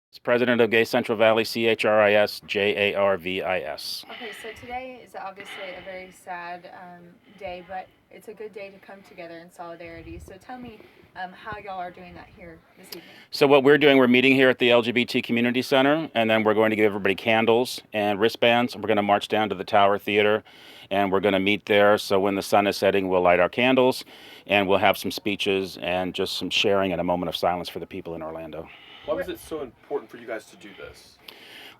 It's president of Gay Central Valley, CHRISJARVIS. Okay, so today is obviously a very sad day, but it's a good day to come together in solidarity. So tell me how y'all are doing that here this evening. So what we're doing, we're meeting here at the LGBT Community Center, and then we're going to give everybody candles and wristbands. We're going to march down to the Tower Theater, and we're going to meet there. So when the sun is setting, we'll light our candles, and we'll have some speeches and just some sharing and a moment of silence for the people in Orlando. Why was it so important for you guys to do this?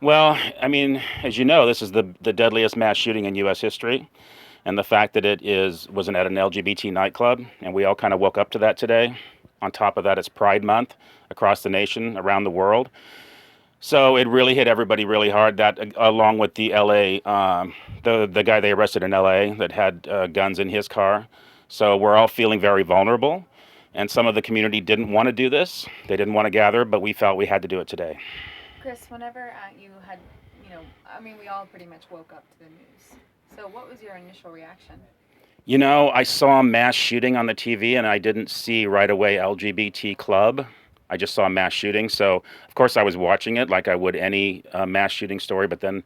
Well, I mean, as you know, this is the deadliest mass shooting in U.S. history. And the fact that wasn't at an LGBT nightclub, and we all kind of woke up to that today. On top of that, it's Pride Month across the nation, around the world. So it really hit everybody really hard. That along with the L.A., the guy they arrested in L.A. that had guns in his car. So we're all feeling very vulnerable. And some of the community didn't want to do this. They didn't want to gather, but we felt we had to do it today. Chris, whenever you had, we all pretty much woke up to the news. So what was your initial reaction? You know, I saw a mass shooting on the TV and I didn't see right away LGBT club. I just saw a mass shooting. So, of course, I was watching it like I would any mass shooting story. But then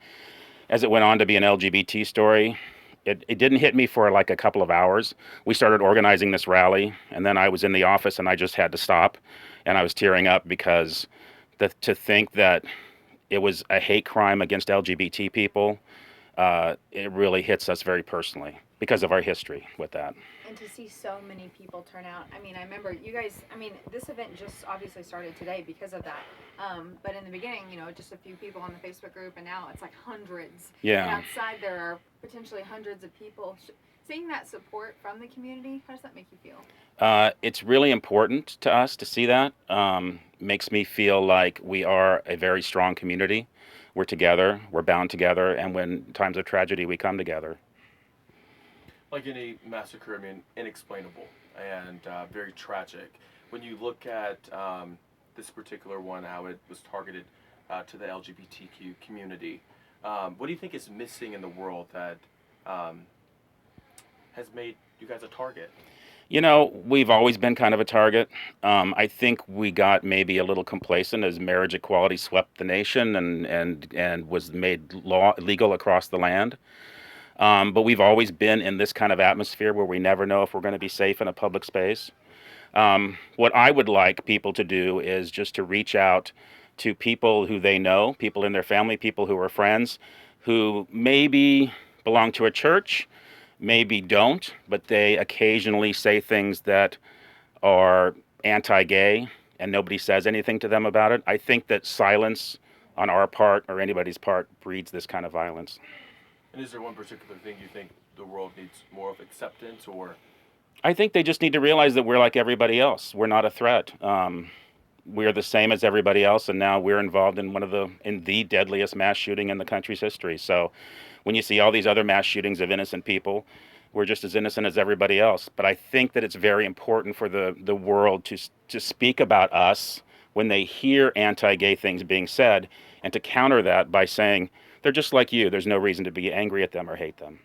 as it went on to be an LGBT story, it didn't hit me for like a couple of hours. We started organizing this rally, and then I was in the office and I just had to stop. And I was tearing up because to think that it was a hate crime against LGBT people, it really hits us very personally because of our history with that. And to see so many people turn out. I remember you guys, this event just obviously started today because of that. But in the beginning, just a few people on the Facebook group, and now it's like hundreds. Yeah. And outside, there are potentially hundreds of people. Seeing that support from the community, how does that make you feel? It's really important to us to see that. Makes me feel like we are a very strong community. We're together, we're bound together, and when times of tragedy, we come together. Like any massacre, inexplainable and very tragic. When you look at this particular one, how it was targeted to the LGBTQ community, what do you think is missing in the world that has made you guys a target? You know, we've always been kind of a target. I think we got maybe a little complacent as marriage equality swept the nation and was made legal across the land. But we've always been in this kind of atmosphere where we never know if we're going to be safe in a public space. What I would like people to do is just to reach out to people who they know, people in their family, people who are friends, who maybe belong to a church, maybe don't, but they occasionally say things that are anti-gay and nobody says anything to them about it. I think that silence on our part or anybody's part breeds this kind of violence. And is there one particular thing you think the world needs more of acceptance, or? I think they just need to realize that we're like everybody else. We're not a threat. We're the same as everybody else, and now we're involved in the deadliest mass shooting in the country's history. So when you see all these other mass shootings of innocent people, we're just as innocent as everybody else. But I think that it's very important for the world to speak about us when they hear anti-gay things being said, and to counter that by saying, they're just like you. There's no reason to be angry at them or hate them.